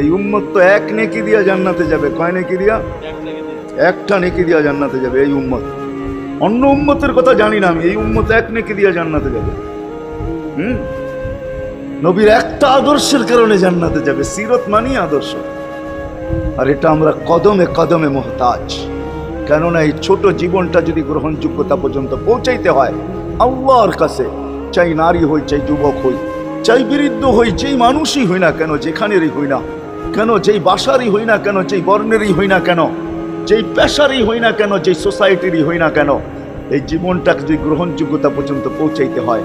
এই উম্মত তো এক নেকি দিয়া জান্নাতে যাবে। কয় নেকি দিয়া? একটা নেকি দিয়া জান্নাতে যাবে এই উম্মত। অন্য উম্মতের কথা জানি না আমি, এই উম্মত এক নেকি দিয়া জান্নাতে যাবে। নবীর একটা আদর্শের কারণে জান্নাতে যাবে। সিরত মানি আদর্শ। আর এটা আমরা কদমে কদমে মুহতাজ। কেননা এই ছোট জীবনটা যদি গ্রহণযোগ্যতা পর্যন্ত পৌঁছাইতে হয় আল্লাহর কাছে, চাই নারী হই, চাই যুবক হই, চাই বৃদ্ধ হই, যেই মানুষই হই না কেন, যেখানেরই হই না কেন, যেই বাসারই হই না কেন, যেই বর্ণেরই হই না কেন, যেই পেশারই হই না কেন, যেই সোসাইটিরই হই না কেন, এই জীবনটাকে যদি গ্রহণযোগ্যতা পর্যন্ত পৌঁছাইতে হয়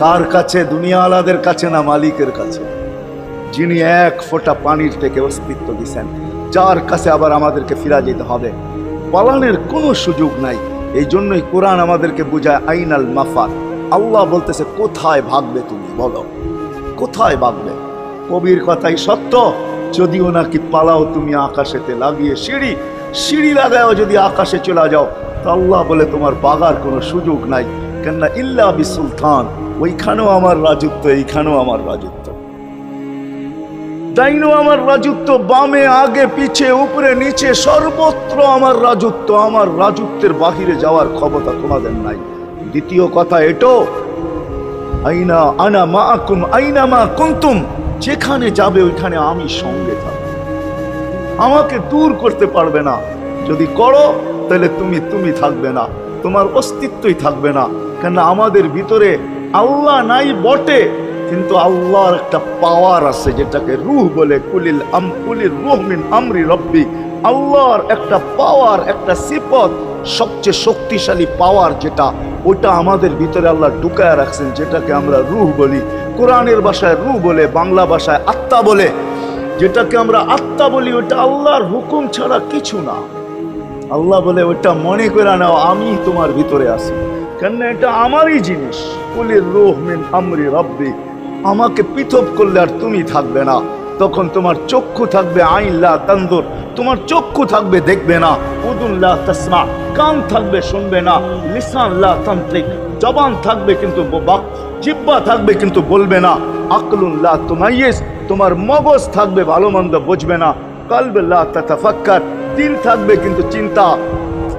কার কাছে? দুনিয়া আলাদের কাছে না, মালিকের কাছে, যিনি এক ফোঁটা পানির থেকে অস্তিত্ব দিচ্ছেন, যার কাছে আবার আমাদেরকে ফিরা যেতে হবে। পালানের কোনো সুযোগ নাই। এই জন্যই কোরআন আমাদেরকে বোঝায় আইনাল মাফার। আল্লাহ বলতেছে কোথায় ভাগবে তুমি, বলো কোথায় ভাগবে? কবির কথাই সত্য, যদিও নাকি পালাও তুমি আকাশেতে লাগিয়ে সিঁড়ি লাগাও, যদি আকাশে চলে যাও তো আল্লাহ বলে তোমার বাগার কোনো সুযোগ নাই। কেননা ইল্লা বিসুলতান, ওইখানেও আমার রাজত্ব, এইখানেও আমার রাজত্ব, ডাইনো আমার রাজত্ব, বামে আগে পিছে উপরে নিচে সর্বত্র আমার রাজত্ব। আমার রাজত্বের বাহিরে যাওয়ার ক্ষমতা তোমাদের নাই। দ্বিতীয় কথা এটো, আইনা আনা মাআকুম আইনা মা কুনতুম, যেখানে যাবে ওইখানে আমি সঙ্গে থাকব, আমাকে দূর করতে পারবে না। যদি করো তাহলে তুমি থাকবে না, তোমার অস্তিত্বই থাকবে না। কেন আমাদের ভিতরে আল্লাহ নাই বটে, কিন্তু আল্লাহর একটা পাওয়ার আছে যেটাকে রূহ বলে। কুলির রূহ মিন আমরি রব্বি, আল্লাহর একটা পাওয়ার, একটা সিফত, সবচেয়ে শক্তিশালী পাওয়ার যেটা, ওটা আমাদের ভিতরে আল্লাহ ঢুকায় রাখছেন, যেটাকে আমরা রূহ বলি। কোরআনের ভাষায় রূহ বলে, বাংলা ভাষায় আত্মা বলে। যেটাকে আমরা আত্মা বলি ওটা আল্লাহর হুকুম ছাড়া কিছু না। আল্লাহ বলে ওটা মনে করে নাও আমি তোমার ভিতরে আছি, কেন এটা আমারই জিনিস। কুলির রূহ মিন আমরি রব্বি, আমাকে পৃথক করলে আর তুমি থাকবে না। তখন তোমার চক্ষু থাকবে আইন লা তানজুর, তোমার চক্ষু থাকবে দেখবে না। উযুন লা তাসমা, কান থাকবে শুনবে না। লিসান লা তানতিক, জবান থাকবে কিন্তু জিহ্বা থাকবে কিন্তু বলবে না। আকলুন লা তুমাইয়িজ, তোমার মগজ থাকবে ভালো মন্দ বুঝবে না। কলব লা তাতাফাক্কার, দিল থাকবে কিন্তু চিন্তা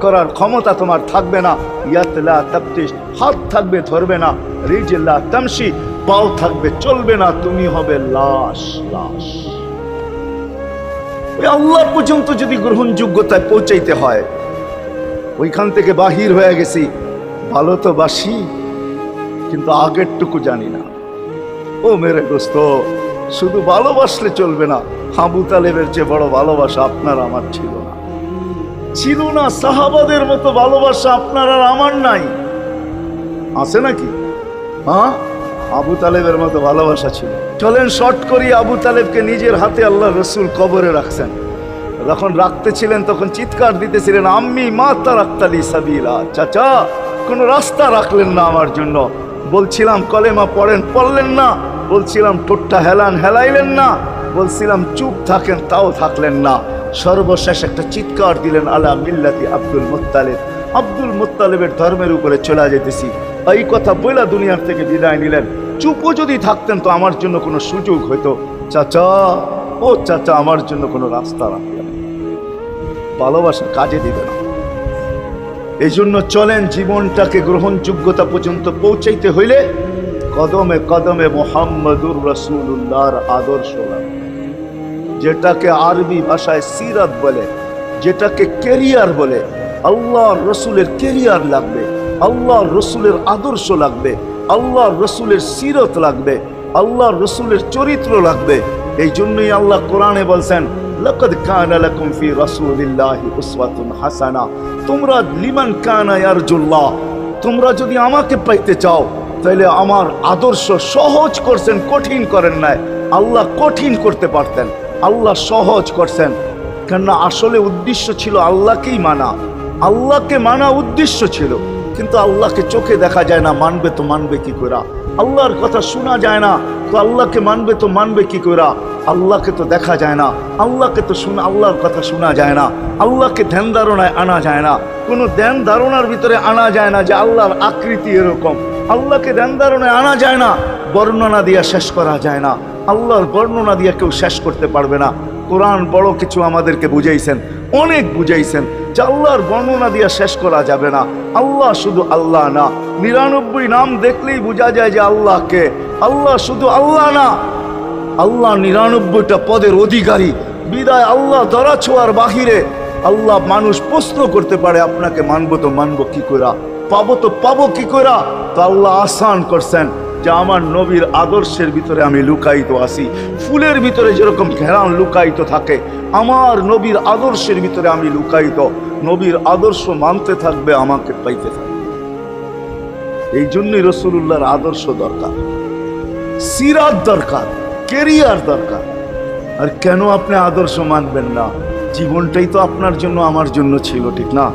করার ক্ষমতা তোমার থাকবে না। ইয়াত লা তাফতিশ, হাত থাকবে ধরবে না। রিজল লা তামশি, পাও থাকবে চলবে না। তুমি হবে লাশ। ওই আল্লাহ পর্যন্ত যদি গ্রহণযোগ্যতায় পৌঁছাইতে হয়, ওইখান থেকে বাহির হয়ে গেছি। ভালো তো বাসি, কিন্তু আগেরটুকু জানি না। ও মেরে দোস্ত, শুধু ভালোবাসলে চলবে না। আবু তালেবের চেয়ে বড় ভালোবাসা আপনার আমার ছিল না। সাহাবাদের মতো ভালোবাসা আপনার আর আমার নাই। আছে নাকি? হ্যাঁ, আবু তালেবের মতো ভালোবাসা ছিল। চলেন শর্ট করি। আবু তালেবকে নিজের হাতে আল্লাহ রসুল কবরে রাখছেন। যখন রাখতেছিলেন তখন চিৎকার দিতেছিলেন, আম্মি মা তারাক্তালি সাবিলা, চাচা কোন রাস্তা রাখলেন না আমার জন্য। বলছিলাম কলেমা পড়েন, পড়লেন না। বলছিলাম ঠোঁটটা হেলাইলেন না। বলছিলাম চুপ থাকেন, তাও থাকলেন না। সর্বশেষ একটা চিৎকার দিলেন, আলা মিল্লাতি আব্দুল মুত্তালিব, আব্দুল মুত্তালিবের ধর্মের উপরে চলে যেতেছি। এই কথা বইলা দুনিয়ার থেকে বিদায় নিলেন। চুপও যদি থাকতেন তো আমার জন্য কোনো সুযোগ হইতো। চাচা, ও চাচা, আমার জন্য কোনো রাস্তা রাখলেন। ভালোবাসা কাজে দিবে না। এই জন্য চলেন, জীবনটাকে গ্রহণযোগ্যতা পর্যন্ত পৌঁছাইতে হইলে কদমে কদমে মুহাম্মদুর রাসূলুল্লাহর আদর্শ লাগবে, যেটাকে আরবি ভাষায় সিরাত বলে, যেটাকে কেরিয়ার বলে। আল্লাহর রসুলের কেরিয়ার লাগবে, আল্লাহর রসুলের আদর্শ লাগবে, আল্লাহর রসুলের সিরত লাগবে, আল্লাহর রসুলের চরিত্র লাগবে। এই জন্যই আল্লাহ কোরআনে বলছেন, লাকাদ কানা লাকুম ফি রাসূলিল্লাহি উসওয়াতুন হাসানা, তোমরা লিমান কানা ইয়ারজুল্লাহ, তোমরা যদি আমাকে পাইতে চাও তাহলে আমার আদর্শ সহজ করছেন, কঠিন করেন নাই। আল্লাহ কঠিন করতে পারতেন, আল্লাহ সহজ করছেন। কেননা আসলে উদ্দেশ্য ছিল আল্লাহকেই মানা, আল্লাহকে মানা উদ্দেশ্য ছিল। কিন্তু আল্লাহকে চোখে দেখা যায় না, মানবে তো মানবে কি করে? আল্লাহর কথা শোনা যায় না, তো আল্লাহকে মানবে তো মানবে কি করে? আল্লাহকে তো দেখা যায় না, আল্লাহকে তো আল্লাহর কথা শোনা যায় না, আল্লাহকে ধ্যান ধারণায় আনা যায় না। কোনো ধ্যান ধারণার ভিতরে আনা যায় না যে আল্লাহর আকৃতি এরকম। আল্লাহকে ধ্যান ধারণায় আনা যায় না, বর্ণনা দিয়া শেষ করা যায় না। আল্লাহর বর্ণনা দিয়ে কেউ শেষ করতে পারবে না। কোরআন বড় কিছু আমাদেরকে বুঝাইছেন, অনেক বুঝাইছেন যে আল্লাহর বর্ণনা দিয়া শেষ করা যাবে না। আল্লাহ শুধু আল্লাহ না, 99 নাম দেখলেই বোঝা যায় যে আল্লাহকে। আল্লাহ শুধু আল্লাহ না, আল্লাহ 99টা পদের অধিকারী। বিদায় আল্লাহ ধরা ছোঁয়ার বাহিরে আল্লাহ মানুষ প্রশ্ন করতে পারে আপনাকে মানবো তো মানবো কি করে, পাবো তো পাবো কি করে। তো আল্লাহ আসান করছেন যে আমার নবীর আদর্শের ভিতরে আমি লুকায়িত আছি। ফুলের ভিতরে যেরকম ঘেরান লুকায়িত থাকে, আমার নবীর আদর্শের ভিতরে আমি লুকায়িত। নবীর আদর্শ মানতে থাকবে, আমাকে পাইতে থাকবে। এই জন্যই রাসূলুল্লাহর আদর্শ দরকার, সিরাত দরকার, কেরিয়ার দরকার। আর কেন আপনি আদর্শ মানবেন না? জীবনটাই তো আপনার জন্য আমার জন্য ছিল, ঠিক না?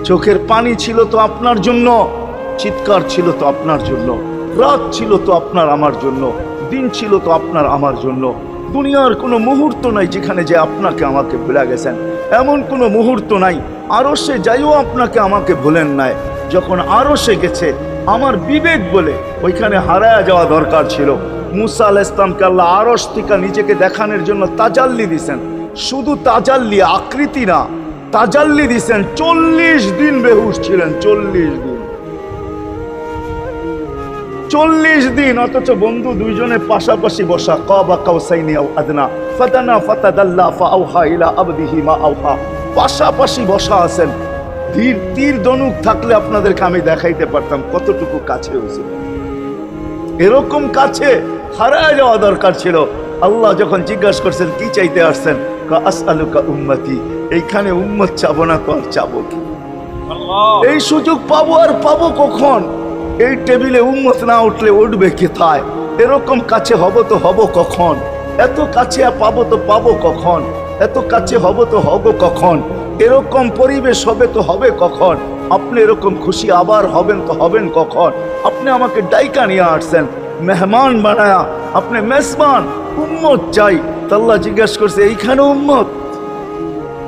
চোখের পানি ছিল তো আপনার জন্য, চিৎকার ছিল তো আপনার জন্য, রাত ছিল তো আপনার আমার জন্য, দিন ছিল তো আপনার আমার জন্য। দুনিয়ার কোনো মুহূর্ত নাই যেখানে যে আপনাকে আমাকে ভুলে গেছেন, এমন কোনো মুহূর্ত নাই। আরশে যাইও আপনাকে আমাকে ভুলেন নাই। যখন আরশে গেছে আমার বিবেক বলে ওইখানে হারায়া যাওয়া দরকার ছিল। মুসা আলাইহিস সালামকে আল্লাহ আরশ থেকে নিজেকে দেখানোর জন্য তাজাল্লি দিছেন। শুধু তাজাল্লি, আকৃতি না, তাজাল্লি দিছেন। 40 দিন বেহুশ ছিলেন, 40 দিন। অথচ বন্ধু দুইজনে পাশাপাশি বসা, কাবা কাউসাইনি আও আদনা ফাদানা ফাতাদাল্লা ফাআওহা ইলা আবদিহি মা আওহা, পাশাপাশি বসা আছেন। তীর ধনুক থাকলে আপনাদেরকে আমি দেখাইতে পারতাম কতটুকু কাছে হয়েছিল। এরকম কাছে হারায় যাওয়া দরকার ছিল। আল্লাহ যখন জিজ্ঞাসা করছেন কি চাইতে আসছেন, আসআলুকা উম্মতি, এইখানে উম্মত চাবো না তো আর চাবো কি? এই সুযোগ পাবো আর পাবো কখন? এই টেবিলে উম্মত না উঠলে উঠবে কোথায়? এরকম কাছে হব তো হব কখন? এত কাছে পাবো তো পাবো কখন? এত কাছে হব তো হব কখন? এরকম পরিবেশ হবে তো হবে কখন? আপনি এরকম খুশি আবার হবেন তো হবেন কখন? আপনি আমাকে ডাইকা নিয়ে আসছেন, মেহমান বানায়া, আপনি মেজবান। উম্মত চাই। আল্লাহ জিজ্ঞাসা করছে এইখানে উম্মত?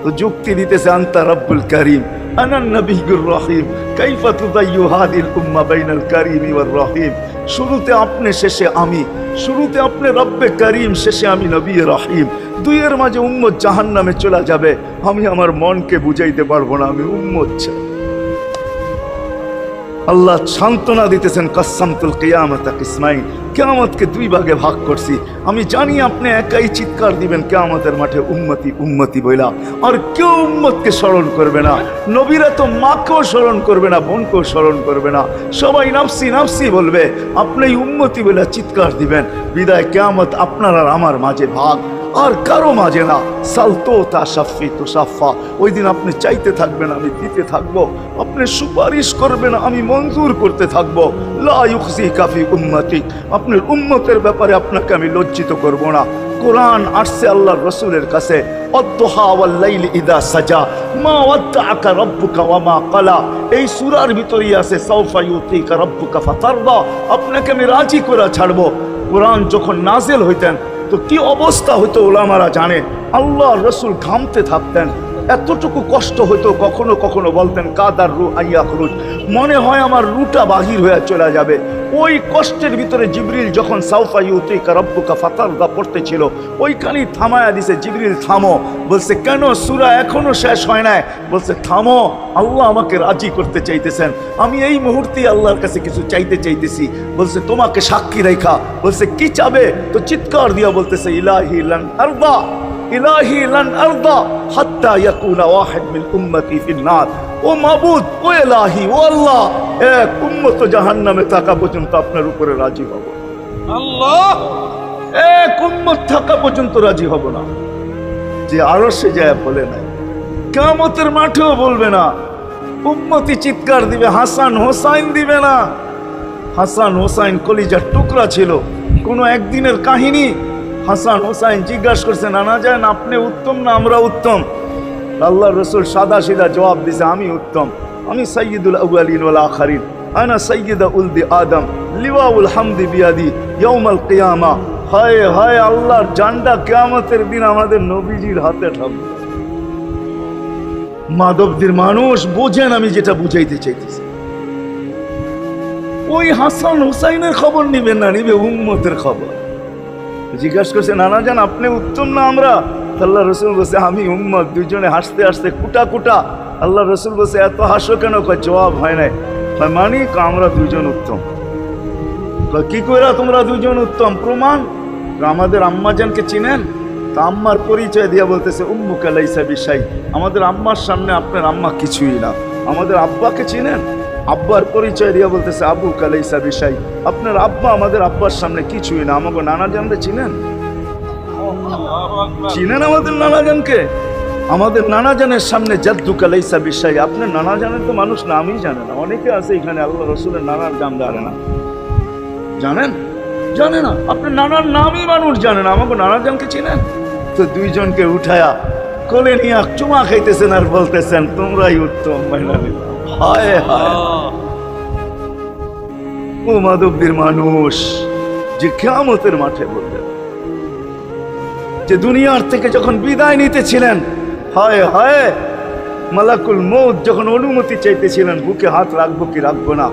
তো যুক্তি দিতেছে আনতা রব্বুল করিম আনান নবিয়্যুর রহিম কাইফা তুদাইয়ু হাদিল উম্মাহ বাইনাল কারীমি ওয়ার রহিম। শুরুতে আপনি, শেষে আমি। শুরুতে আপনি রব্বে করিম, শেষে আমি নবী রহিম। দুইয়ের মাঝে উম্মত জাহান্নামে চলে যাবে। আমি আমার মনকে বুঝাইতে পারবো না আমি উম্মত চাই। আল্লাহ সান্ত্বনা দিতেছেন কাসসামতুল কিয়ামাতা কিসমাইন, কিয়ামতকে 2 ভাগে ভাগ করছি। আমি জানি আপনি একাই চিৎকার দিবেন কিয়ামতের মাঠে উম্মতি উম্মতি বইলা, আর কেউ উম্মতকে স্মরণ করবে না। নবীরা তো মাকেও স্মরণ করবে না, বোনকেও স্মরণ করবে না, সবাই নাফসি নাফসি বলবে। আপনি উম্মতি বইলা চিৎকার দিবেন। বিদায় কিয়ামত আপনার আর আমার মাঝে ভাগ, আর কারো মাঝে না। সালতো তা সাফি তো সাফা, ওই দিন আপনি চাইতে থাকবেন, আমি দিতে থাকবো। আপনি সুপারিশ করবেন, আমি মঞ্জুর করতে থাকবো। লা ইউখজিকা ফি উম্মতিক, আপনার উম্মতের ব্যাপারে আপনাকে আমি লজ্জিত করব না। কোরআন আসছে আল্লাহর রাসূলের কাছে, আদ-দুহা ওয়াল লাইলি ইযা সাজা মা ওয়াদ্দাআকা রাব্বুকা ওয়া মা ক্বালা। এই সূরার ভিতরেই আছে সাউফা ইউতিকা রাব্বুকা ফাতারদা, আপনাকে আমি রাজি করে ছাড়বো। কোরআন যখন নাজিল হইতেন তো কি অবস্থা হইতো ওলামারা জানে। আল্লাহর রাসূল ঘামতে থাকতেন, এতটুকু কষ্ট হইতো। কখনো কখনো বলতেন কাদার রু আইয়া খরুজ, মনে হয় আমার রুটা বাহির হয়ে চলে যাবে। ওই কষ্টের ভিতরে জিবরিল যখন সাউফা ইউতিকা রাব্বুকা ফাতারদা পড়তেছিল, ওইখানেই থামায়া দিছে, জিবরিল থামো। বলছে কেন? সূরা এখনো শেষ হয় নাই। বলছে থামো, আল্লাহ আমাকে রাজি করতে চাইতেছেন। আমি এই মুহূর্তে আল্লাহর কাছে কিছু চাইতে চাইতেছি। বলছে তোমাকে সাক্ষী রেখা। বলছে কি চাবে? তো চিৎকার দিয়া বলতেছে ইলাহি লান আরদা, ইলাহি লান আরদা হাত্তা ইয়াকুনা ওয়াহিদ মিন উম্মতি ফিন নার। ও মাবুদ, ও ইলাহি, ও আল্লাহ, এক উম্মত জাহান্নামে থাকা পর্যন্ত আপনার উপরে রাজি হব। আল্লাহ, এক উম্মত থাকা পর্যন্ত রাজি হব না। যে আরশে যায় বলে নাই, কিয়ামতের মাঠেও বলবে না। উম্মতি চিৎকার দিবে, হাসান হোসাইন দিবে না। হাসান হোসাইন কলিজার টুকরা ছিল, কোনো একদিনের কাহিনী। হাসান হোসাইন জিজ্ঞাসা করছে নানা যান আপনি উত্তম না আমরা উত্তম? আল্লাহর রাসূল সাদা সিধা জবাব দিছে আমি উত্তম, আমি সাইয়্যিদুল আউয়ালিন ওয়াল আখিরিন, আনা সাইয়্যিদু উলদি আদম, লিওয়াউল হামদি বিয়াদি ইয়াউমাল কিয়ামা। হায় হায়, আল্লাহর জান্ডা কিয়ামতের দিন আমাদের নবীজির হাতে থাকবে। মাধবদের মানুষ বোঝেন আমি যেটা বুঝাইতে চাইতেছি। ওই হাসান হুসাইনের খবর নিবেন না, নিবে উম্মতের খবর। জিজ্ঞাসা করছে নানা যান আপনি উত্তম না আমরা? আল্লাহ রসুল বলছে আমি উম্মত। দুইজনে হাসতে হাসতে কুটা কুটা। আল্লাহ রসুল বলছে এত হাসো কেন? জবাব হয় নাই। মানি আমরা দুইজন উত্তম। কি করে তোমরা দুইজন উত্তম? প্রমাণ। আমাদের আম্মাজানকে চিনেন? তা আম্মার পরিচয় দিয়া বলতেছে উম্মুকা লাইসা বিশাই, আমাদের আম্মার সামনে আপনার আম্মা কিছুই না। আমাদের আব্বাকে চিনেন? আব্বার পরিচয় দিয়া বলতেছে আবুকা লাইসা বিশাই, আপনার আব্বা আমাদের আব্বার সামনে কিছুই না। আমাকে নানা জানতে চিনেন? চিনেন আমাদের নানা জানকে? আমাদের নানা জানের সামনে জাদ্দুকা লাইসা বিশাই, আপনার নানা জানের তো মানুষ নামই জানে না। অনেকে আছে এখানে আল্লাহ রসুলের নানার নাম জানে না। জানেন? জানে না। আপনার নানার নামই মানুষ জানে না। আমাকে নানা জানকে চিনেন? তো দুইজনকে উঠায়া কোলে নিয়ে চুমা খাইতেছেন আর বলতেছেন তোমরাই উত্তম। হায় হায়, ও মাধবদীর মানুষ যে কিয়ামতের মাঠে বললেন, যে দুনিয়ার থেকে যখন বিদায় নিতেছিলেন, হায় হায়, মালাকুল মউত যখন অনুমতি চাইতেছিলেন বুকে হাত রাখবো কি রাখবো না,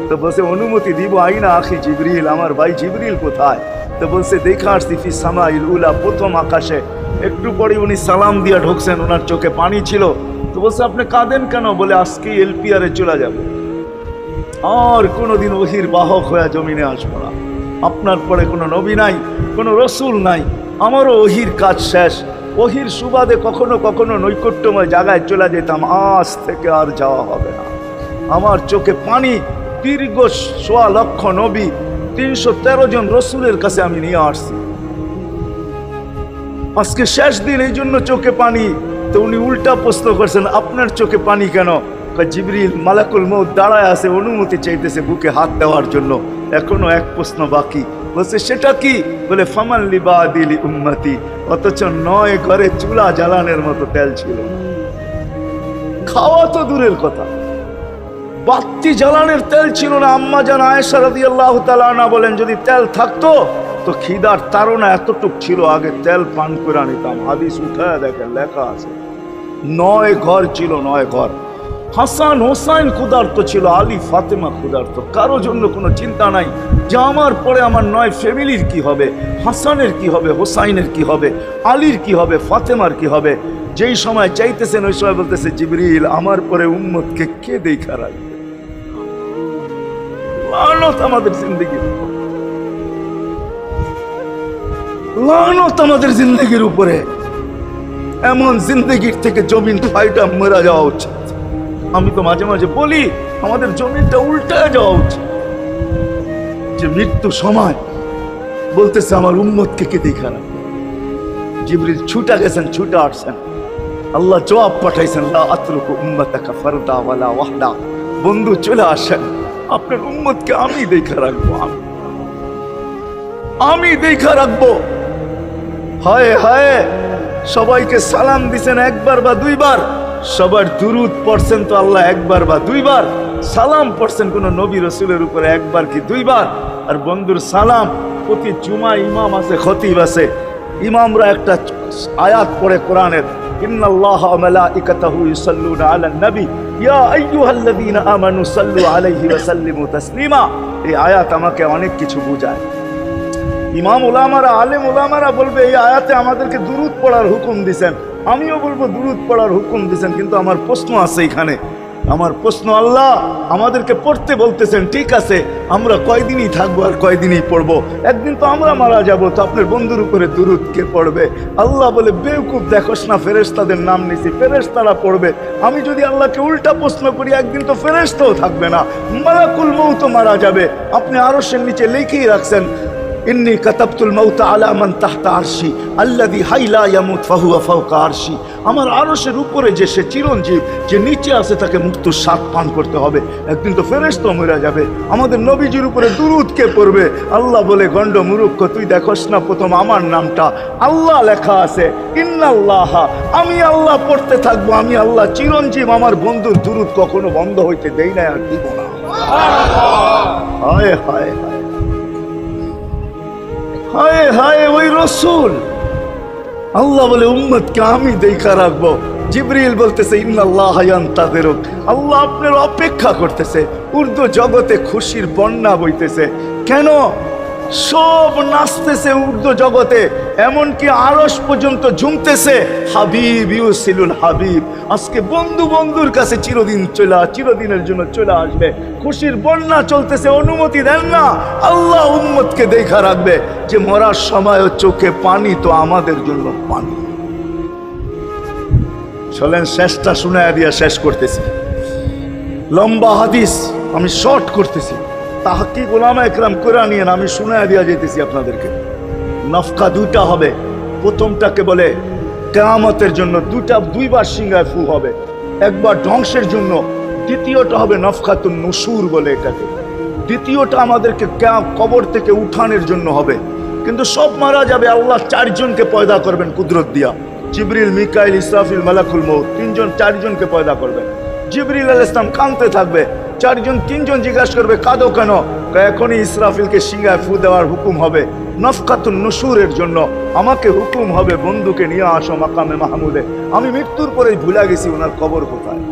তো বলছে অনুমতি দিব। আইনা আখি জিবরিল, আমার ভাই জিবরিল কোথায়? তো বলছে দেখা আসছি ফি সামাইল উলা, প্রথম আকাশে। একটু পরে উনি সালাম দিয়া ঢুকছেন, ওনার চোখে পানি ছিল। তো বলছে আপনি কাঁদেন কেন? বলে আজকে এলপিআরে চলে যাব, আর কোনোদিন ওহির বাহক হয়ে জমিনে আসবো না। আপনার পরে কোনো নবী নাই, কোনো রসুল নাই, আমারও ওহির কাজ শেষ। ওহির সুবাদে কখনো কখনো নৈকট্যময় জায়গায় চলে যেতাম, আজ থেকে আর যাওয়া হবে না। আমার চোখে পানি। দীর্ঘ ১.৫ লক্ষ নবী, ৩১৩ জন রসুলের কাছে আমি নিয়ে আসছি। আজকে শেষ দিন, এই জন্য চোখে পানি। তো উনি উল্টা প্রশ্ন করছেন আপনার চোখে পানি কেন? জিবরিল মালাকুল মউত দাঁড়ায় আছে, অনুমতি চাইতেছে বুকে হাত দেওয়ার জন্য। এখনো এক প্রশ্ন বাকি। বলছে সেটা কি? বলে ফামান লিবাদিলি উম্মতি। অথচ ৯ ঘরে চুলা জ্বালানোর মতো তেল ছিল। খাওয়া তো দূরের কথা, বাতি জ্বালানোর তেল ছিল না। আম্মা জান আয়েশা রাদিয়াল্লাহু তাআলা আনহা বলেন যদি তেল থাকতো তো খিদার তাড়না এতটুক ছিল, আগে তেল পান করে নিতাম। হাদিস উঠায় দেখেন, লেখা আছে ৯ ঘর ছিল, ৯ ঘর। হাসান হোসাইন ক্ষুধার্ত ছিল, আলী ফাতেমা ক্ষুধার্ত। কারো জন্য কোনো চিন্তা নাই যে আমার পরে আমার ৯ ফ্যামিলির কি হবে, হাসানের কি হবে, হোসাইনের কি হবে, আলীর কি হবে, ফাতেমার কি হবে। যেই সময় চাইতেছেন ওই সময় বলতেছে জিবরিল আমার পরে উম্মতকে কে দেখা রাখবে? লানত আমাদের জিন্দগির, লানত আমাদের জিন্দগির উপরে। এমন জিন্দগির থেকে জমিন ফাইটা মরা যাওয়া উচিত। আমি তো মাঝে মাঝে বলি আমাদের জমিনটা উল্টায় যাওয়া উচিত, যে মৃত্যু সময় বলতেছে আমার উম্মতকে কে দেখা রাখবে। জিবরিল ছুটা গেছেন, ছুটা আসছেন, আল্লাহ জবাব পাঠাইছেন লা আতরুকু উম্মাতাকা ফারদা ওয়ালা ওয়াহদা। বন্ধু চলে আসেন, আপনার উম্মতকে আমি দেখা রাখবো, আমি দেখা রাখবো। হায় হায়, সবাইকে সালাম দিছেন একবার বা দুইবার, সবার দুরুদ পড়ছেন তো আল্লাহ একবার বা দুইবার, সালাম পড়ছেন কোন নবী রসুলের উপরে একবার কি দুইবার। আর বন্ধুর সালাম প্রতি জুমা ইমাম আছে, খতিব আছে, ইমামরা একটা আয়াত পড়ে কোরআনের, ইন্নাল্লাহা ওয়া মালাইকাতাহু ইউসাল্লুনা আলান নবী ইয়া আইয়ুহাল্লাযীনা আমানু সাল্লু আলাইহি ওয়া সাল্লিমু তাসলিমা। এই আয়াত আমাকে অনেক কিছু বোঝায়। ইমাম উলামারা, আলেম উলামারা বলবে এই আয়াতে আমাদেরকে দুরুদ পড়ার হুকুম দিছেন, আমিও বলবো দুরুদ পড়ার হুকুম দিছেন। কিন্তু আমার প্রশ্ন আছে এখানে, আমার প্রশ্ন, আল্লাহ আমাদেরকে পড়তে বলতেছেন, ঠিক আছে, আমরা কয়দিনই থাকবো আর কয়দিনই পড়বো? একদিন তো আমরা মারা যাব, তো আপনার বন্ধুর উপরে দুরুদ কে পড়বে? আল্লাহ বলে বেওকুফ, দেখোস না ফেরেশতাদের নাম নিছি, ফেরেশতারা পড়বে। আমি যদি আল্লাহকে উল্টা প্রশ্ন করি, একদিন তো ফেরেশতাও থাকবে না, মালাকুল মউত মারা যাবে। আপনি আরশের নিচে লিখেই রাখছেন ইন্নী কাতাবতুল মাউতা আলা মান তাহতা আরশি আল্লাযী হাইলা ইয়ামুত ফাহুয়া ফাওকা আরশি। আমার আরশের উপরে যে সে চিরঞ্জীব, যে নিচে আছে তাকে মৃত্যুর স্বাদ পান করতে হবে। একদিন তো ফেরেশতা মরে যাবে। আমাদের নবীজির উপরে দুরুদ কে পড়বে? আল্লাহ বলে গন্ড মূর্খ, তুই দেখোস না প্রথম আমার নামটা আল্লাহ লেখা আছে, ইন্নাল্লাহা, আমি আল্লাহ পড়তে থাকবো, আমি আল্লাহ চিরঞ্জীব, আমার বন্ধুর দুরুদ কখনো বন্ধ হইতে দেই না আর দিব না। হায় হায় হায় হায়, ওই রসুল। আল্লাহ বলে উম্মতকে আমি দেখা রাখবো। জিবরিল বলতেছে ইন্নাল্লাহা ইয়ান্তাযিরুক, আল্লাহ আপনার অপেক্ষা করতেছে। উর্দু জগতে খুশির বন্যা বইতেছে। কেন? সব নাচতেছে উর্দু জগতে, এমনকি আরশ পর্যন্ত ঝুমতেছে হাবিব ইউসিলুল হাবিব। আজকে বন্ধু বন্ধুর কাছে চিরদিনের জন্য চলে আসবে, খুশির বন্যা চলতেছে, অনুমতি দেন না। আল্লাহ উম্মতকে দেখা রাখবে যে মরার সময় চোখে পানি তো আমাদের জন্য পানি। চলেন শেষটা শুনায়া দিয়া শেষ করতেছি। লম্বা হাদিস আমি শর্ট করতেছি, তাহকিক উলামা একরাম করে নিয়ে আমি শুনায়া দিয়া যেতেছি আপনাদেরকে। নফকা দুইটা হবে, প্রথমটাকে বলে কিয়ামতের জন্য, দুইবার সিংহায় ফু হবে, একবার ধ্বংসের জন্য, দ্বিতীয়টা হবে নফকাতুন নুশুর বলে এটাকে। দ্বিতীয়টা আমাদেরকে কবর থেকে উঠানোর জন্য হবে। কিন্তু সব মারা যাবে, আল্লাহ চারজনকে পয়দা করবেন কুদরত দিয়া। জিবরিল, মিকাইল, ইসরাফিল, মালাকুল মউত, চারজনকে পয়দা করবেন। জিবরিল আলাইহিস সালাম কাঁদতে থাকবে, তিনজন জিজ্ঞাসা করবে কাঁদো কেন? এখনই ইসরাফিলকে সিংহায় ফু দেওয়ার হুকুম হবে নফকাতুন নুশুরের জন্য। আমাকে হুকুম হবে বন্ধুকে নিয়ে আসো মাকামে মাহমুদে, আমি মৃত্যুর পরেই ভুলে গেছি ওনার কবর কোথায়।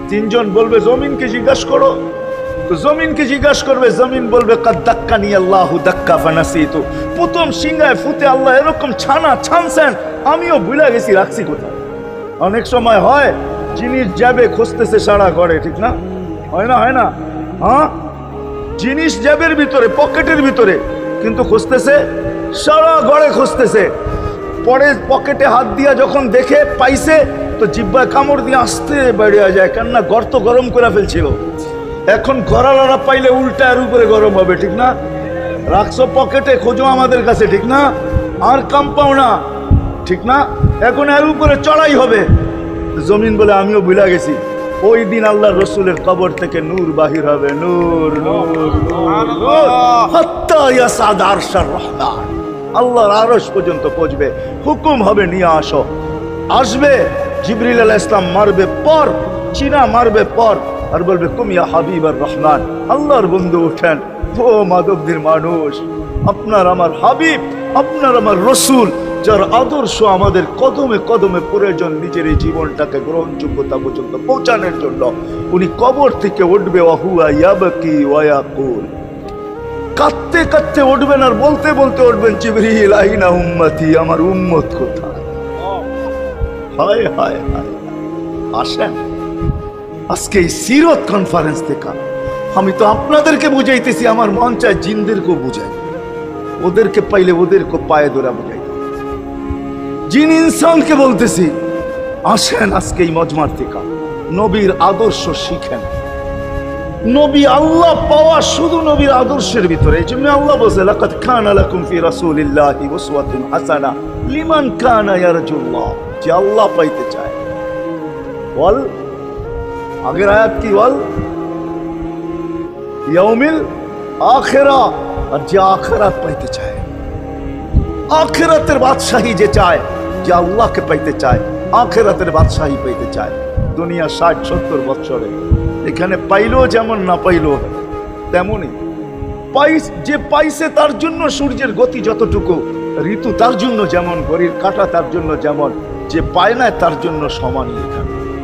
তিনজন বলবে জমিনকে জিজ্ঞাসা করো, তো জমিনকে জিজ্ঞাসা করবে, জমিন বলবে কাদ দাক্কানি আল্লাহু দাক্কা ফানাসিতু। প্রথম সিংহায় ফুতে আল্লাহ এরকম ছানছেন, আমিও ভুলে গেছি রাখছি কোথায়। অনেক সময় হয় জিনিস যাবে খুঁজতেছে সারা ঘরে, ঠিক না? হয় না? হ্যাঁ, জিনিস জ্যাবের ভিতরে, পকেটের ভিতরে, কিন্তু খুঁজতেছে সারা ঘরে খুঁজতেছে। পরে পকেটে হাত দিয়া যখন দেখে পাইছে, তো জিব্বায় কামড় দিয়ে আসতে বেরিয়ে যায়, কেননা গর্ত গরম করে ফেলছিল। এখন গড়ালড়া পাইলে উল্টার উপরে গরম হবে, ঠিক না? রাখছো পকেটে, খোঁজো আমাদের কাছে, ঠিক না? আর কাম পাও না, ঠিক না? এখন এর উপরে চড়াই হবে। জমিন বলে আমিও ভুলে গেছি। ওই দিন আল্লাহ রসুলের কবর থেকে নূর বাহির হবে, নূর নূর নূর, হাত্তা ইয়াসাদ আরশার রহমান, আল্লাহর আরশ পর্যন্ত পৌঁছবে। হুকুম হবে নিয়ে আসো। আসবে জিবরিল আলাইহিস সালাম, মারবে পর, চিনা মারবে পর, আর বলবে কুম ইয়া হাবিবার রহমান, আল্লাহর বন্ধু উঠেন। ও মাধবদীর মানুষ, আপনার আমার হাবিব, আপনার আমার রসুল, যার আদর্শ আমাদের কদমে কদমে প্রয়োজন নিজের এই জীবনটাকে গ্রহণযোগ্যতা পর্যন্ত পৌঁছানোর জন্য, উনি কবর থেকে উঠবে, ওয়াহুয়া ইয়াবকি ওয়া ইয়াকুল, কাঁদতে কাঁদতে উঠবেন আর বলতে বলতে উঠবেন, জিবরিল আইনা উম্মতি, আমার উম্মত কোথায়? হায় হায় হায়। আসেন আজকে এই সিরত কনফারেন্স থেকে আমি তো আপনাদেরকে বুঝাইতেছি, আমার মন চায় জিনদেরকেও বুঝাই, ওদেরকে পাইলে ওদেরকে পায়ে ধরা বুঝাই। জিন ইনসানকে বলতেছি, আসেন আজকে এই মজমার থেকে নবীর আদর্শ শিখেন। নবী আল্লাহ পাওয়া শুধু নবীর আদর্শের ভিতরে। এই জন্য আল্লাহ বলছে লাকাদ কানা লাকুম ফি রাসূলিল্লাহি উসওয়াতুন হাসানাহ লিমান কানা ইয়ারজুল্লাহ, যে আল্লাহ পাইতে চায়। বল আগের আয়াত কি? বল ইয়াউমিল আখিরা, আর যে আখিরাত পাইতে চায়, আখিরাতের বাদশাহী যে চায়, যে আল্লাহকে পাইতে চায়, আখিরাতের বাদশাহী পাইতে চায়। দুনিয়া 60-70 বছরে এখানে পাইলো যেমন, না পাইলো তেমনই। যে পাইছে তার জন্য সূর্যের গতি যতটুকু, ঋতু তার জন্য যেমন, ঘড়ির কাঁটা তার জন্য যেমন, যে পায় না তার জন্য সমানই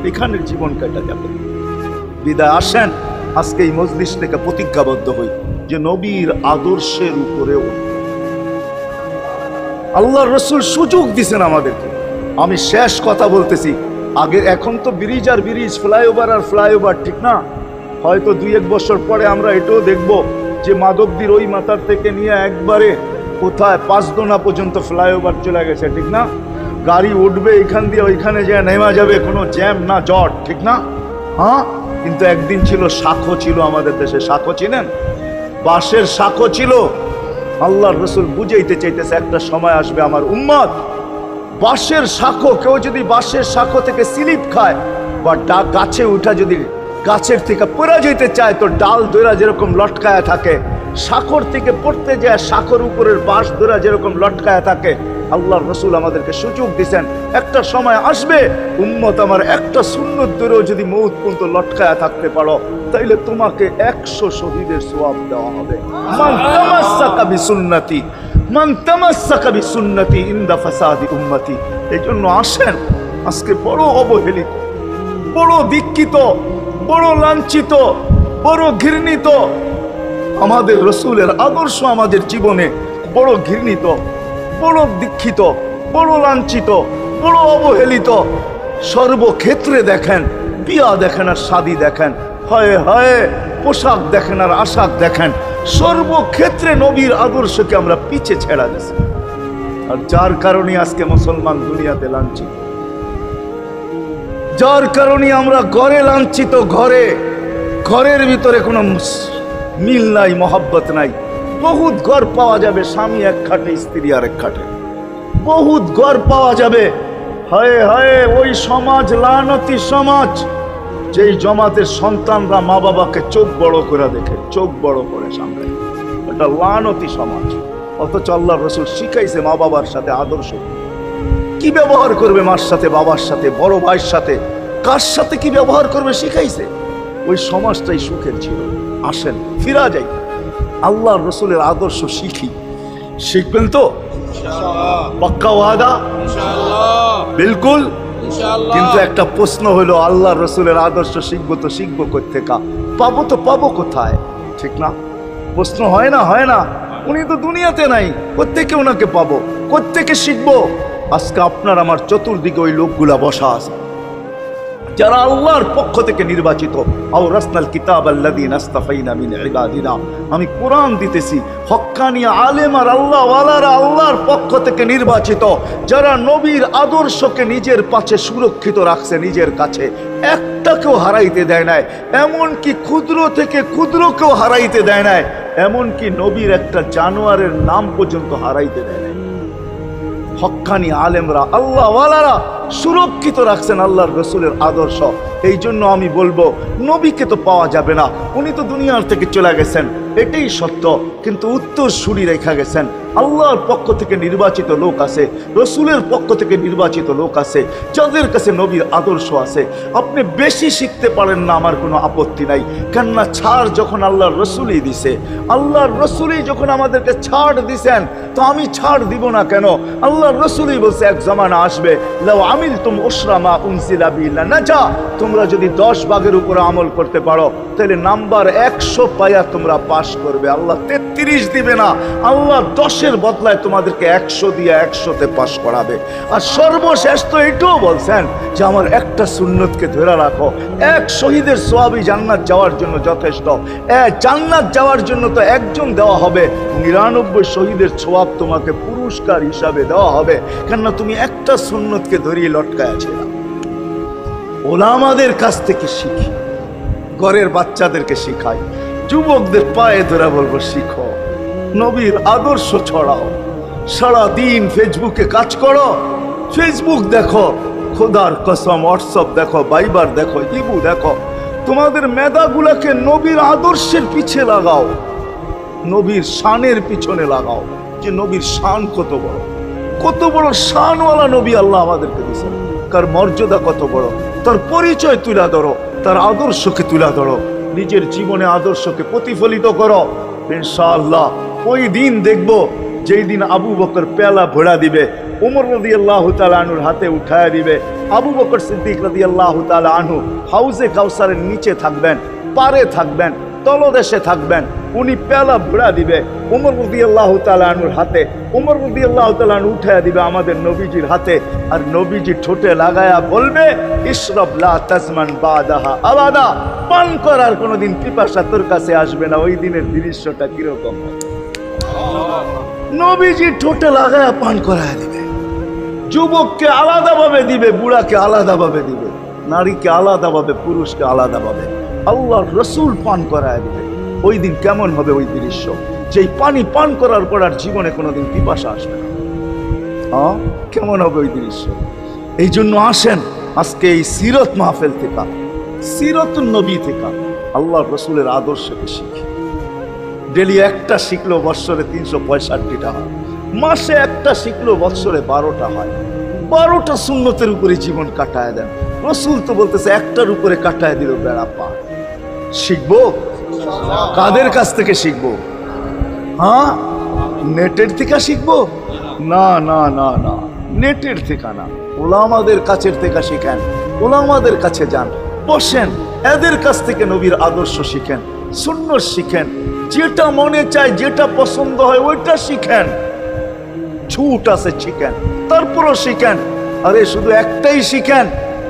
এখানের জীবন কাটা যাবে। বিদায় আসেন আজকে এই মজলিস থেকে প্রতিজ্ঞাবদ্ধ হই যে নবীর আদর্শের উপরে আল্লাহ রসুল সুযোগ দিছেন আমাদেরকে। আমি শেষ কথা বলতেছি, আগে এখন তো ব্রিজ আর ব্রিজ, ফ্লাইওভার আর ফ্লাইওভার, ঠিক না? হয়তো 2-1 বছর পরে আমরা এটাও দেখব যে মাধবদীর ওই মাথার থেকে নিয়ে একবারে কোথায় পাঁচদোনা পর্যন্ত ফ্লাইওভার চলে গেছে, ঠিক না? গাড়ি উঠবে এখান দিয়ে, ওইখানে যে নেমা যাবে, কোনো জ্যাম না জট, ঠিক না? হ্যাঁ, কিন্তু একদিন ছিল শাখো, ছিল আমাদের দেশে শাখো, চিনেন? বাঁশের শাখো ছিল। আল্লাহর রসুল বুঝাইতে চাইতেছে একটা সময় আসবে আমার উম্মত, বাঁশের শাখো, কেউ যদি বাঁশের শাখো থেকে স্লিপ খায় বা গাছে উঠা যদি গাছের থেকে পড়ে যেতে চায়, তো ডাল ধরা যেরকম লটকায়া থাকে, শাখর থেকে পড়তে যায় শাখর উপরের বাঁশ ধরা যেরকম লটকায়া থাকে, আল্লাহর রসুল আমাদেরকে সুযোগ দিচ্ছেন একটা সময় আসবে উম্মত আমার, একটা সুন্নত ধরেও যদি মৌত পর্যন্ত লটকায়া থাকতে পারো, তাইলে তোমাকে 100 শহীদের সওয়াব দেওয়া হবে। মান তামাসসাকা বিসুন্নতি, মান তামাসসাকা বিসুন্নতি ইনদা ফাসাদি উম্মতি। এই জন্য আসেন, আজকে বড় অবহেলিত, বড় দীক্ষিত, বড় লাঞ্ছিত, বড় ঘৃণিত আমাদের রসুলের আদর্শ আমাদের জীবনে বড় ঘৃণিত, বড় দীক্ষিত, বড় লাঞ্ছিত, বড় অবহেলিত। সর্বক্ষেত্রে দেখেন, বিয়া দেখেন আর শাদী দেখেন, হায় হায় পোশাক দেখেন আর আশাক দেখেন, সর্বক্ষেত্রে নবীর আদর্শকে আমরা পিছে ছেড়া গেছি। আর যার কারণে আজকে মুসলমান দুনিয়াতে লাঞ্ছিত, যার কারণে আমরা ঘরে লাঞ্ছিত, ঘরের ভিতরে কোনো মিল নাই, মহব্বত নাই। বহুত ঘর পাওয়া যাবে স্বামী এক খাটে, স্ত্রী আর এক খাটে, বহুত ঘর পাওয়া যাবে। হায় হায় ওই সমাজ লানতি সমাজ, যেই জমাতের সন্তানরা মা বাবাকে চোখ বড় করে দেখে, চোখ বড় করে সামনে, এটা লানতি সমাজ। অথচ আল্লাহর রাসূল শিখাইছে মা বাবার সাথে আদর্শ কি ব্যবহার করবে, মার সাথে, বাবার সাথে, বড় ভাইয়ের সাথে, কার সাথে কি ব্যবহার করবে শিখাইছে। ওই সমাজটাই সুখের ছিল। আসেন ফিরা যাই, আল্লাহর রাসূলের আদর্শ শিখি। শিখবেন তো পাক্কা ওয়াদা? বিলকুল। কিন্তু একটা প্রশ্ন হলো, আল্লাহর রাসূলের আদর্শ শিখবো তো শিখবো কোত্থেকে, পাবো তো পাবো কোথায়? ঠিক না? প্রশ্ন হয় না? হয় না? উনি তো দুনিয়াতে নাই, কোত্থেকে ওনাকে পাবো, কোত্থেকে শিখবো? আজকে আপনার আমার চতুর্দিকে ওই লোকগুলা বসা আছে যারা আল্লাহর পক্ষ থেকে নির্বাচিত। আওরাসনাল কিতাব আল্লাযীনা ইসতাফাইনা মিন ইবাদিনা। আমি কোরআন দিতেছি, হক্কানি আলেম আর আল্লাহওয়ালারা আল্লাহর পক্ষ থেকে নির্বাচিত, যারা নবীর আদর্শকে নিজের পাশে সুরক্ষিত রাখছে, নিজের কাছে একটাকেও হারাইতে দেয় নাই, এমনকি ক্ষুদ্র থেকে ক্ষুদ্রকেও হারাইতে দেয় নাই, এমনকি নবীর একটা জানোয়ারের নাম পর্যন্ত হারাইতে দেয় নাই। হক্কানি আলেমরা আল্লাহওয়ালারা সুরক্ষিত রাখছেন আল্লাহর রাসূলের আদর্শ। এই জন্য আমি বলবো, নবীকে তো পাওয়া যাবে না, উনি তো দুনিয়ার থেকে চলে গেছেন, এটাই সত্য। কিন্তু উত্তর সুরি রেখা গেছেন। আল্লাহর পক্ষ থেকে নির্বাচিত লোক আছে, রসুলের পক্ষ থেকে নির্বাচিত লোক আছে, যাদের কাছে নবীর আদর্শ আছে। আপনি বেশি শিখতে পারেন না, আমার কোনো আপত্তি নাই। কেননা ছাড় যখন আল্লাহর রসুলই দিছে, আল্লাহর রসুলই যখন আমাদেরকে ছাড় দিছেন, তো আমি ছাড় দিব না কেন? আল্লাহর রসুলই বলছে, এক জমানা আসবে, লাউ আমিলতুম উশরা মা উনজিলা বিহি লানাজা। তোমরা যদি 10 ভাগের উপরে আমল করতে পারো, তাহলে নাম্বার 100 পাইয়া তোমরা পাস করবে। আল্লাহ 33 দিবে না, আল্লাহ 10-এর বদলায় তোমাদেরকে 100 দিয়ে 100-তে পাস করাবে। আর সর্বশেষ তো এটাও বলছেন যে আমার একটা সুন্নতকে ধরে রাখো, এক শহীদের সওয়াবই জান্নাত যাওয়ার জন্য যথেষ্ট। জান্নাত যাওয়ার জন্য তো একজন দেওয়া হবে, 99 শহীদের সওয়াব তোমাকে পুরস্কার হিসাবে দেওয়া হবে, কেননা তুমি একটা সুন্নতকে ধরিয়ে লটকায় ছিলাম। ওলামাদের কাছ থেকে শিখি, ঘরের বাচ্চাদেরকে শিখাই, যুবকদের পায়ে ধরে বলবো শিখো, নবীর আদর্শ ছড়াও। সারাদিন ফেসবুকে কাজ করো, ফেসবুক দেখো, খোদার কসম হোয়াটসঅ্যাপ দেখো, ভাইবার দেখো, ইবু দেখো। তোমাদের মেধাগুলাকে নবীর আদর্শের পিছে লাগাও, নবীর শানের পিছনে লাগাও, যে নবীর শান কত বড়, কত বড় শানওয়ালা নবী আল্লাহ আমাদেরকে দিয়েছেন, তার মর্যাদা কত বড়, তার পরিচয় তুলে ধরো, তার আদর্শকে তুলে ধরো, নিজের জীবনে আদর্শকে প্রতিফলিত করো। ইনশাআল্লাহ ওই দিন দেখবো, যেই দিন আবু বকর পেয়ালা ভরা দিবে, ওমর রাদিয়াল্লাহু তাআলা আনহুর হাতে উঠায় দিবে, আবু বকর সিদ্দিক রাদিয়াল্লাহু তাআলা আনহু হাউজে কাউসারের নিচে থাকবেন, পারে থাকবেন, তলদেশে থাকবেন, উনি পেয়ালা ভরা দিবে ওমর রাদিয়াল্লাহু তাআলা আনহুর হাতে, ওমর রাদিয়াল্লাহু তাআলা আনহু উঠায় দিবে আমাদের নবীজির হাতে, আর নবীজি ঠোঁটে লাগায়া বলবে, ইশরাব লা তাজমান বাদাহা আবাদা। পান করার কোনোদিন পিপাসা তোর কাছে আসবে না। ওই দিনের দৃশ্যটা কিরকম? নবীজি ঠোঁটে লাগায়া পান করায় দিবে, যুবককে আলাদাভাবে দিবে, বুড়াকে আলাদাভাবে দিবে, নারীকে আলাদাভাবে, পুরুষকে আলাদাভাবে, আল্লাহর রসুল পান করায় দিবে। ওই দিন কেমন হবে ওই দৃশ্য? যেই পানি পান করার পর আর জীবনে কোনোদিন পিপাসা আসবে না। হ্যাঁ, কেমন হবে ওই দৃশ্য? এই জন্য আসেন আজকে এই সিরত মাহফিল থেকে, সিরতুন নবী থেকে আল্লাহর রসুলের আদর্শকে শিখি। ডেলি একটা শিখলেও বৎসরে 365টা হয়, মাসে একটা শিখলেও বৎসরে 12টা হয়। 12টা সুন্নতের উপরে জীবন কাটায় দেন। রসুল তো বলতেছে একটার উপরে কাটায় দিল বেড়া পার। শিখবো কাদের কাছ থেকে শিখবো? হ্যাঁ, নেটের থেকে শিখবো? না না না না, নেটের থেকে না, ওলামাদের কাছের থেকে শিখেন, ওলামাদের কাছে যান, বসেন, এদের কাছ থেকে নবীর আদর্শ শিখেন, সুন্নত শিখেন। যেটা মনে চায়, যেটা পছন্দ হয় ওইটা শিখেন। ছুট আছে শিখেন, তারপরও শিখেন। আরে শুধু একটাই শিখেন,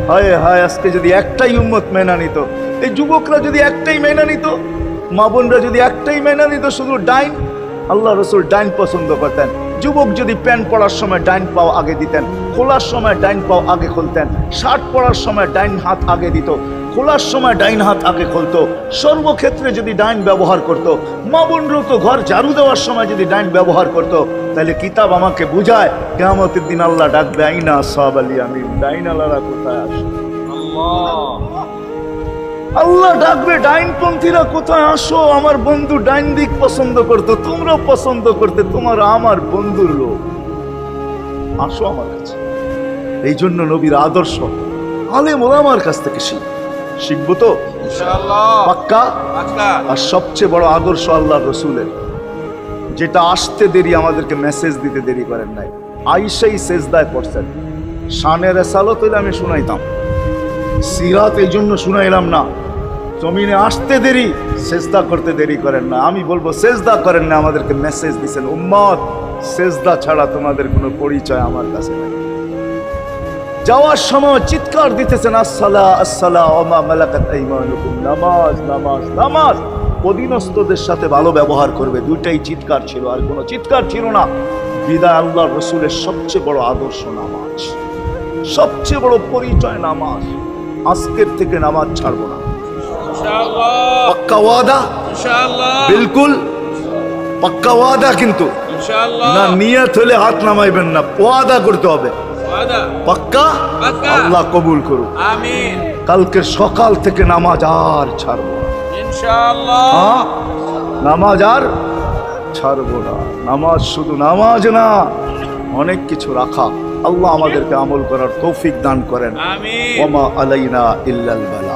হায় হায় আজকে যদি একটাই উম্মত মেনে নিত, এই যুবকরা যদি একটাই মেনে নিত, মা বোনরা যদি একটাই মেনে নিত, শুধু ডাইন। আল্লাহ রসুল ডাইন পছন্দ করতেন। যুবক যদি প্যান্ট পরার সময় ডাইন পাও আগে দিতেন, খোলার সময় ডাইন পাও আগে খুলতেন, শার্ট পরার সময় ডাইন হাত আগে দিত, খোলার সময় ডাইন হাত আগে খুলতো, সর্বক্ষেত্রে যদি ডাইন ব্যবহার করত। মা বোনরাও তো ঘর ঝাড়ু দেওয়ার সময় যদি ডাইন ব্যবহার করত, তাহলে কিতাব আমাকে বুঝায় কিয়ামতের দিন আল্লাহ ডাকবে, আইনা আসহাব আল ইয়ামিন, ডাইন আলারা কোথায় আসে? আল্লাহ ডাকবে, ডাইনপন্থীরা কোথায় আসো? আমার বন্ধু ডাইন দিক পছন্দ করতো, তোমরাও পছন্দ করতে, তোমার আমার বন্ধুর লোক, আসো আমার কাছে। এই জন্য নবীর আদর্শ আলেম ওলামার কাছ থেকে শিখবো তো পাক্কা। আর সবচেয়ে বড় আদর্শ আল্লাহ রসুলের, যেটা আসতে দেরি, আমাদেরকে মেসেজ দিতে দেরি করেন নাই। আইসাই সেজদায় পড়ছেন। শানের রেসালত হইলে আমি শুনাইতাম, সিরাত এই জন্য শুনাইলাম না। জমিনে আসতে দেরি, সেজদা করতে দেরি করেন না। আমি বলবো সেজদা করেন না, আমাদেরকে মেসেজ দিচ্ছেন, উম্মত সেজদা ছাড়া তোমাদের কোনো পরিচয় আমার কাছে নেই। যাওয়ার সময় চিৎকার দিতেছেন, আসসালা আসসালা ওয়া মা মালাকাত আইমানুকুম, নামাজ নামাজ নামাজ। অধীনস্থদের সাথে ভালো ব্যবহার করবে, দুইটাই চিৎকার ছিল, আর কোনো চিৎকার ছিল না। বিদায় আল্লাহ রসুলের সবচেয়ে বড় আদর্শ নামাজ, সবচেয়ে বড় পরিচয় নামাজ। আজকের থেকে নামাজ ছাড়বো না, পাক্কা ওয়াদা, বিলকুল পাক্কা ওয়াদা। কিন্তু না নিয়ত হলে হাত নামাইবেন না, ওয়াদা করতে হবে পাক্কা। আল্লাহ কবুল করুন, আমিন। কালকে সকাল থেকে নামাজ আর ছাড়বো না ইনশাআল্লাহ, নামাজ আর ছাড়বো না। নামাজ শুধু নামাজ না, অনেক কিছু রাখা। আল্লাহ আমাদেরকে আমল করার তৌফিক দান করেন। আমিন। ওয়া মা আলাইনা ইল্লাল বালাগ।